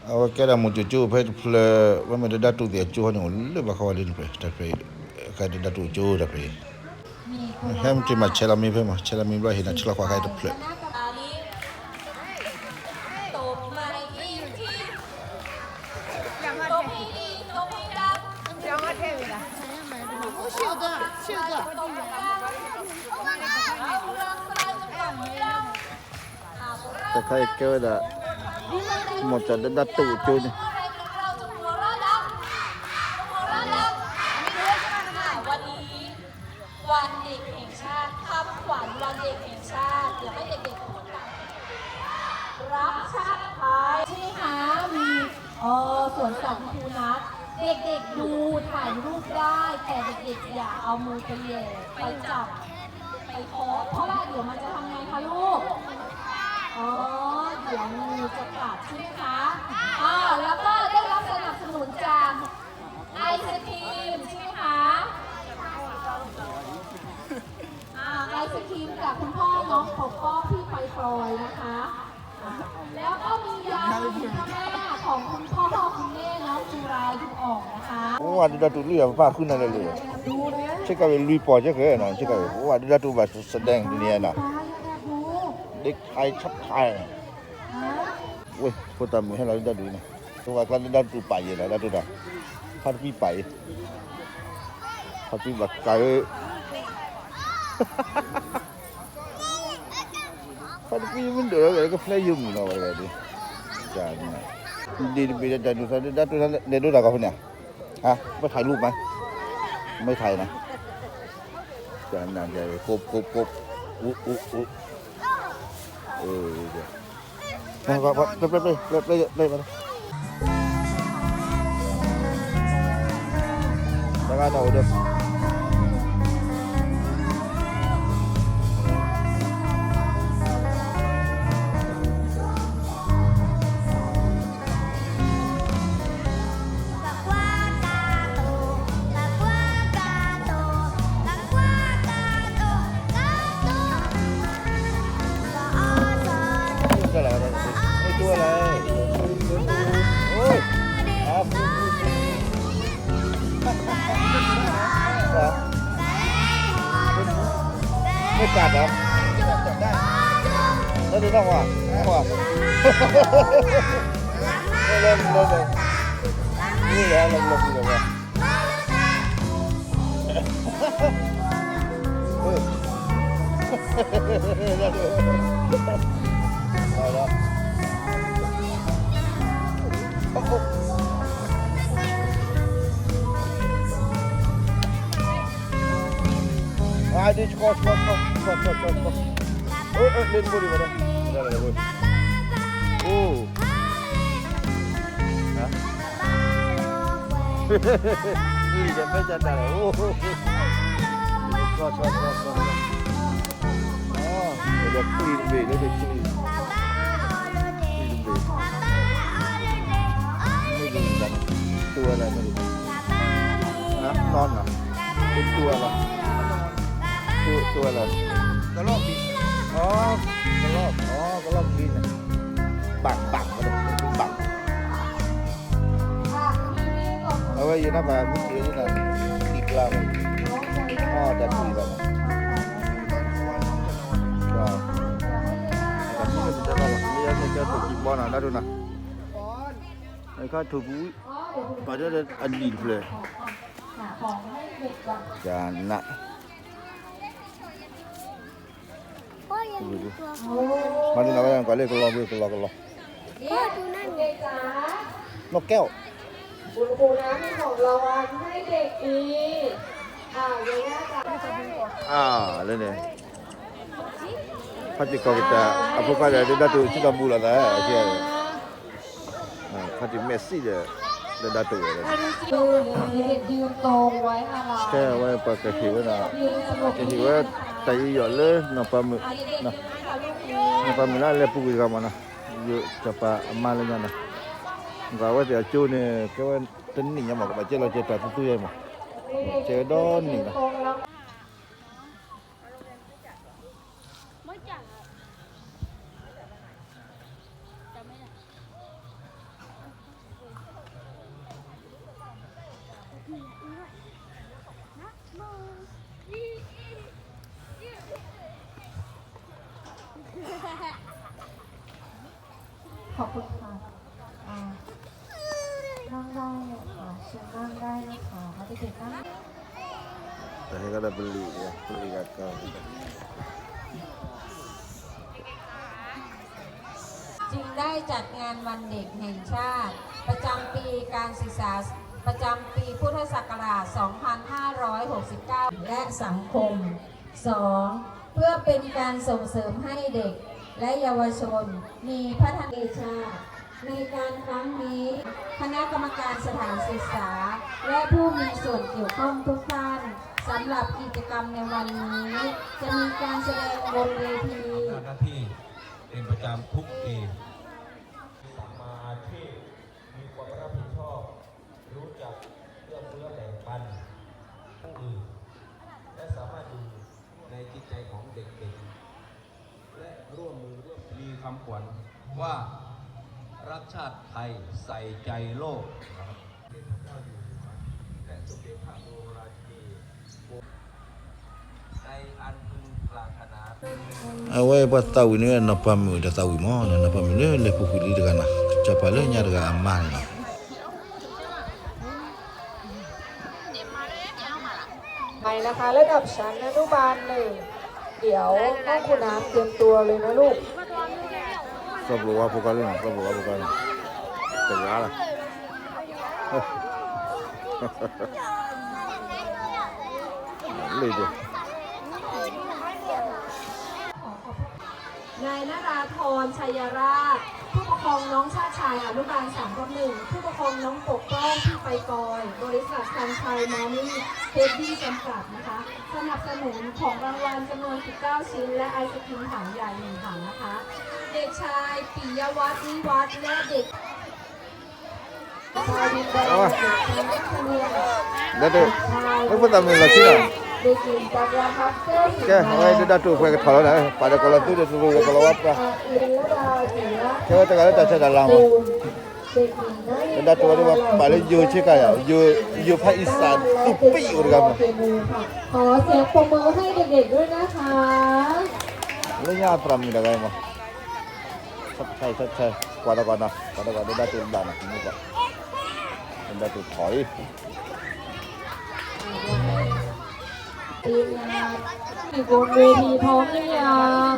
Awak kira mau cucu pet pula, mana ada datu dia cuci hanya lebih bakal ada ni tapi kada datu cuci tapi. Hem tu macam celami pun macam celami belah hina celak kau kada pula. ตบมาอีกทีตบอีกทีตบอีกดัง秀哥秀哥ตบอีกดังเอาเรื่องสไลด์ตบอีกดัง แต่ใครเกี่ยวได้หมดจะได้ดตุจุน วันนี้วันเด็กแห่งชาติคำขวัญวันเด็กแห่งชาติเดี๋ยวให้เด็กๆพูดกันรักชาติไทยใช่ไหมคะมีสวนสัตว์คูนัทเด็กๆดูถ่ายรูปได้แต่เด็กๆอย่าเอามือไปแหย่ไปจับไปเคาะเพราะว่าเดี๋ยวมันจะทำไงคะลูกเดี๋ยวงูจะกัดใช่ไหมคะแล้วก็ได้รับสนับสนุนจากไอศครีมใช่ไหมคะไอศครีมจากคุณพ่อน้องปกป้องพี่ไปปลอยนะคะแล้วก็มียาคุณแม่ของคุณพ่อคุณแม่น้องจุฬาอยู่ออกนะคะ Wah ada datu liya apa aku nak lalu. Cakap lui po je ke nak cakap. Wah ada datu bas sedang dunia nak. Dik Thai chat Thai. Weh, kota mu hai lalu datu ni. Tu kan datu pai lah datu dah. Harpi pai. Harpi bakal. Harpi benda ke flyum lah orang ni. Jangan. Di beda datu dah kau punya. ฮะไม่ถ่ายรูปไหมไม่ถ่ายนะจานนานใหญ่กบอุ๊เดี๋ยวไปมาแล้วก็เอาเดี๋ยวไม่กัดครับจับได้แล้วดูน้องว่ะเริ่มนี่แหละลงอยู่เลยว่ะเอาละดิชคอสโอ้เล่นบุรีมาได้บุรีโอ้ฮะนี่จะไม่จัดอะไรโอ้ชอบอ๋อเดี๋ยวคุยดูเดี๋ยวคุยดูไม่รู้จักตัวอะไรไม่รู้นะนอนเหรอเป็นตัวอะไรตัวอะไรกระรอกบินกระรอกบินบังมาเลยบังเอาไว้อยู่หน้าบ้านมึงเดี๋ยวนี่นะตีกลางดันคุยกันว้าวแต่นี่มันจะอะไรนี่จะถูกจีบอลนะดูนะไอ้ข้าถูกบุ้ยปัจจัยอันดีเลยจานนะมาดูนะว่าอย่างไรเลยก็รอพ่อดูนั่นไงจ๊ะนกแก้วคุณครูนะมีของรางวัลให้เด็กอีกอย่างนี้จ้ะเลยเนี่ยพัดจิกkita apa pada dia tu sudah bulan lah diaพัดจิเมสซี่dia datu ya ยืนตรงไว้ค่ะเรา แค่ไว้ปกติว่าtayo le napa mila le pugu kama na yo capa amal nya na ngawa dia cu ne kawan tenni nya ma ba celo ceta tu ya ma cedon ni na คุณค่ะนั่งได้เลยค่ะเชิญนั่งได้นะคะเด็กๆนั่ง Saya kata beli ya, beli kakak. จึงได้จัดงานวันเด็กแห่งชาติ ประจำปีการศึกษาประจำปีพุทธศักราช 2569 และสังคม 2. เพื่อเป็นการส่งเสริมให้เด็กและเยาวชนมีพัฒนาชาติในการครั้งนี้ คณะกรรมการสถานศึกษา และผู้มีส่วนเกี่ยวข้องทุกท่านสำหรับกิจกรรมในวันนี้ จะมีการแสดงบนเวที หน้าที่เป็นประจำทุกปีสัมมาอาชีพมีความรับผิดชอบ รู้จักเอื้อเฟื้อแบ่งปันผู้อื่นและสามารถอยู่ในจิตใจของเด็กๆและร่วมมือมีคำขวัญว่ารักชาติไทยใส่ใจโลกนะครับเด็กพระเจ้าอยู่หัวและสมเด็จพระบรมราชินีในอันพึงปรารถนา Awak pas tahu ni napa mu dah tahu mana napa mu ni lepas kuli dengan nak. Cepat le nyar dengan aman. ไปนะคะระดับชั้นอนุบาล 1 เดี๋ยวน้องคุณน้ำเตรียมตัวเลยนะลูก Sebelum apa kali nak? Sebelum apa kali? Tengah lah. เลยดิ นายนราธรชัยราช ผู้ปกครองน้องชาติชายอนุบาล3-1 ผู้ปกครองน้องปกป้องที่ไปกอย บริษัทชันชัยมานี่เทดดี้จำกัดนะคะ สนับสนุนของรางวัลจำนวน 19 ชิ้น และไอศครีมถังใหญ่1 ถังนะคะ เด็กชายปิยวัฒน์นิวัฒน์และเด็กชายดินแดงเด็กชายนัทเนียน Dah tu. Apa tak main lagi nak? เด็กหญิงจักรพัฒน์เจ้าสิง Okay, ห์ awak dia dah tu pakai kalau dah. Pada kalau tu dia suruh kalau apa. อินลดาศรีรัตน์ Cakap cakap dah cakap dalam. เด็กหญิงนริ Dia น dah ท tu ร์ ada balik you cakap ya. You Pak Isan tupi orang. ขอเสียงปรบมือให้เด็กๆด้วยนะคะ Lu nya pram ni dah kai mah. Sat. Kuat dah. Dia dah tu dah nak ni pak. Dia dah tu thoi. ทีมงานที่บนเวทีพร้อมหรือยัง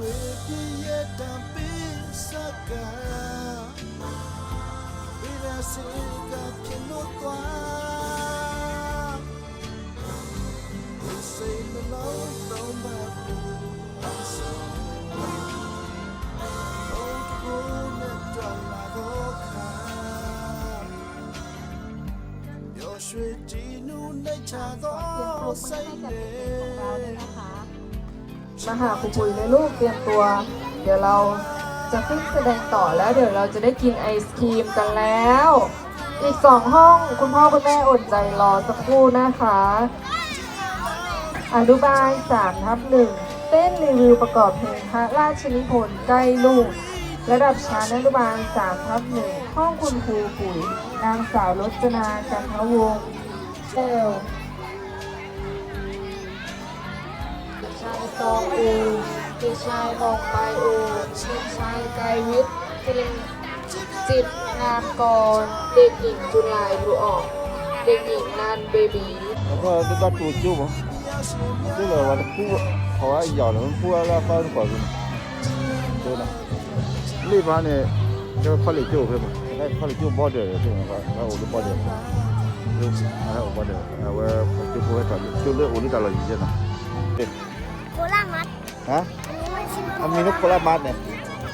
With the yet มาหาครูปุยเลยลูกเตรียมตัว เดี๋ยวเราจะขึ้นแสดงต่อแล้วเดี๋ยวเราจะได้กินไอศครีมกันแล้ว อีก2 ห้องคุณพ่อคุณแม่อดใจรอสักครู่นะคะอนุบาล3/1เต้นรีวิวประกอบเพลงพระราชนิพนธ์ใกล้ลูกระดับชั้นอนุบาล3/1ห้องคุณครูปุ๋ยนางสาวรจนาจันทวงศ์เด็กชายซองอูเด็กชายมองไปอูเด็กชายไกรวิทย์จิตงามกรเด็กหญิงจุฬาดูออกเด็กหญิงนันเบบี Apa dah tujuh bah. Tu lah warna pu, kawai jauh lah pu lah kau ni kau ni. Tu lah. Lepas ni dia kali tu ke? Kali tu border tu kau ulu border. Tu ada border. Awak tu pu tak. Tu le ulu tak lagi je nak. โคลามัด ฮะ อันนี้มันชื่ออันนี้นกโครามัดเนี่ย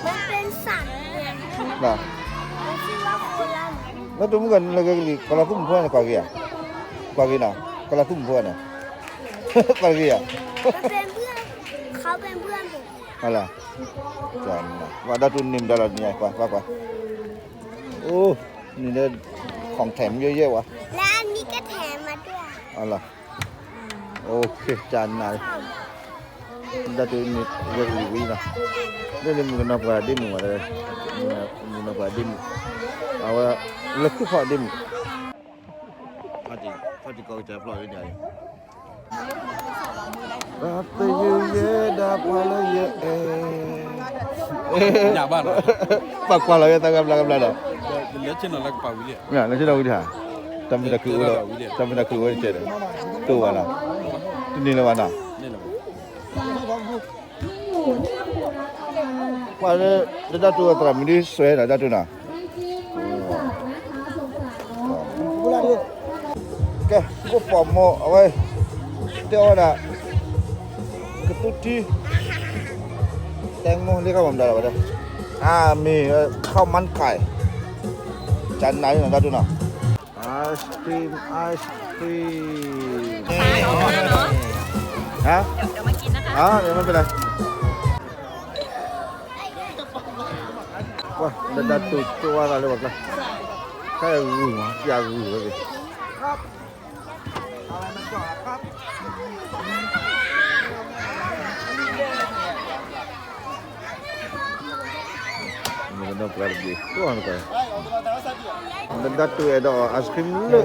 มันเป็นสัตว์เนี่ย น่ะ มันชื่อว่าโคลามัด แล้วตัวมึงกันแล้วก็kalau tu muka ni kau dia. Kau dia nak. Kalau tu muka ni. Kau dia. มันเป็นเพื่อนเขาเป็นเพื่อนผม Alah. Jangan. Wadah tu nim dalam ni apa apa. Oh, ni dia ของแถมเยอะๆวะ และอันนี้ก็แถมมาด้วย Alah. Okey, canai. Dah tu ni wei lah. Dia ni mungkin apa dim ada. Mungkin apa dim. Awak leku pak dim. Pati kau cakap pula dia. Apa ye dapat ye. อยากบ้านเหรอ Pak kepala ya tangan belakang belakang. เหลือเช่นอะไรก็ป่าวิเลีย Ya, nanti dah udah. Sampai dah keluar. Sampai dah keluar je. Tu mana? Ini lah mana? นี่แหละ Mana dah tu antara mini suai dah tu nak. Okay, aku pomo apa? Dia ada ketuti. Tengok ni kau mampu dah. Mi kau mankai. Jangan naik dah tu nak. Ice cream. Hah? เดี๋ยวมากินนะคะ เดี๋ยวไม่เป็นไรว้าดัดตุตัวอะไรวะกันแค่รู้มั้ยอยากรู้เลยครับอะไรมันก่อนครับมันต้องกระดิกตัวนึงไปดัดตุada es krim dulu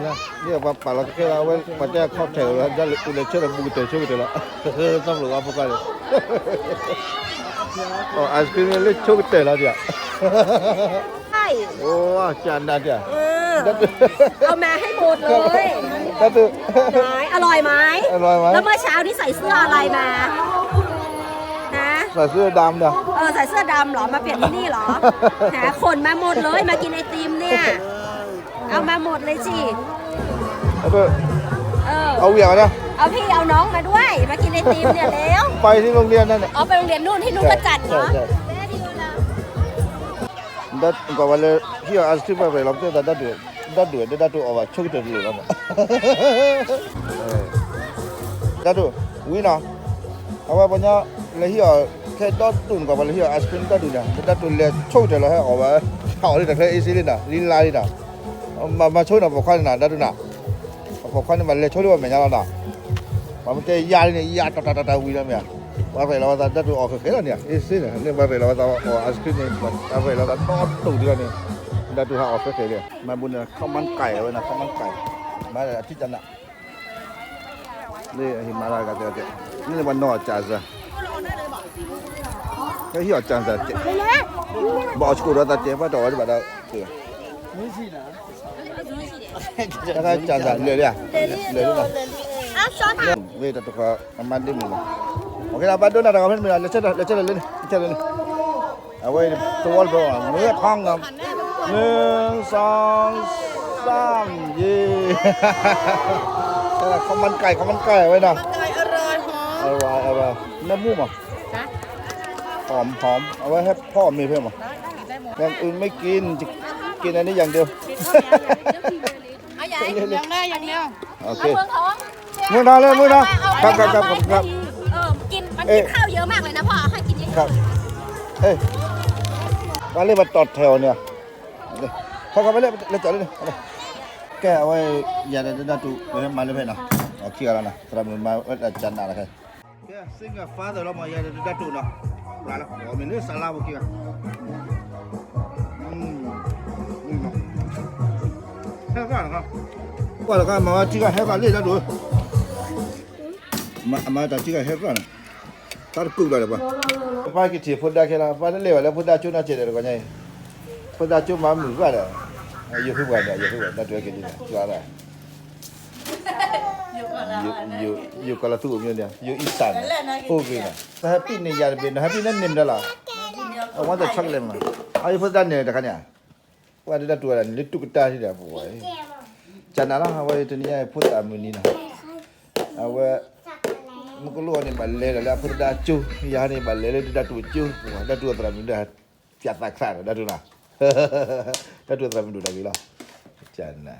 dia apa lah kira awal pada cocktail lah jadi udah cerita begitu cerita lah sama lu apa kali oh es krim ni cerita lah dia ใช่ oh canda dia เอามาให้หมดเลย ดัดตุ ไหนอร่อยไหม อร่อยไหม แล้วเมื่อเช้านี้ใส่เสื้ออะไรมาฮะ ใส่เสื้อดำเด้อ ใส่เสื้อดำเหรอ มาเปลี่ยนที่นี่เหรอ หาขนมาหมดเลย มากินไอติมเนี่ย เอามาหมดเลยสิ เอาเหวี่ยงนะ เอาพี่เอาน้องมาด้วย มากินไอติมเนี่ยเร็ว ไปที่โรงเรียนนั่นแหละ เอาไปโรงเรียนนู่นที่นู่นก็จัดเนาะ Dat kau wala hiya asli apa belum tu dah tu awak cuk tu dulu lama. Dah tu, wina. Awak banyak hiya ke dot tu kau wala hiya asli dah tu le cuk tu lah awak. Awak ni dah ke isi ni dah, lin lari dah. Ma cuk nak bukan nak dah tu nak. Bukan ni malah cuk tu macam mana dah. Macam ya ni ya tak wina ni. Apa lawan dah tu okey lah ni. Isi ni apa lawan asli ni apa lawan dot tu dia ni. Dah tu hak okey dia. Mai bunda kau man kai awak nak kau man kai. Mai dah cik nak. Ni Himalaya kata. Ni mana caza. Cái hiểu chẳng ra bỏ chỗ đó chế bắt đầu thì bắt đầu cái chẳng ra lười đi à lười đi nào เอาช้อน về đặt được ăn đi mình ok là bắt đầu là làm hết mình là chết lên à vậy tôi wall bro mới thong ngầm 1 2 3เย่ข้าวมันไก่ไว้นะอร่อยน้ำมูกมั้งหอมเอาไว้ให้พ่อมีเพิ่มมั้งอย่างอื่นไม่กินจะกินอันนี้อย่างเดียว เอาใหญ่ อย่างแม่อย่างเดียว โอเค เอาเมืองท้อง มือนะครับครับ กินมันกินข้าวเยอะมากเลยนะพ่อให้กินเยอะ ครับเอ้ยมาเรียกมาตอดแถวเนี่ยเขาไปเรียกจอดเลยแกเอาไว้อย่าได้ดูไปให้มาเลยเพื่อนนะโอเคแล้วนะสำหรับมันมาว่าจันทร์อะไรกันแกซิงกับฟ้าแต่เรามาอย่าได้ดูนะปลาละโอ้มีเนื้อสลับโอเคกันนี่เนาะแค่กันครับว่าแล้วก็มาที่กันให้กันเรียกได้ดูมาจากที่กันให้กันतार कुक डाले बा पा की थी फुदा खेला पा ले वाला फुदा चुना चेरे को नहीं फुदा चु मा मु बा दा यो hu ba da da तो के दी चुआ दा yo kala tu myo dia yo isan o be na happy ne ya be na happy ne nim da la I want the chocolate ma ai fुदा ne da kan ya wa da tu da le tu ta ti da bo ai chana la ha wa ti ni ya fुदा mu ni na awa muka lu ni balai dah apa dah cu ya ni balai dah tu cu dah tu terang dah tiap tak sah dah tu lah dah tu terang dah bila jana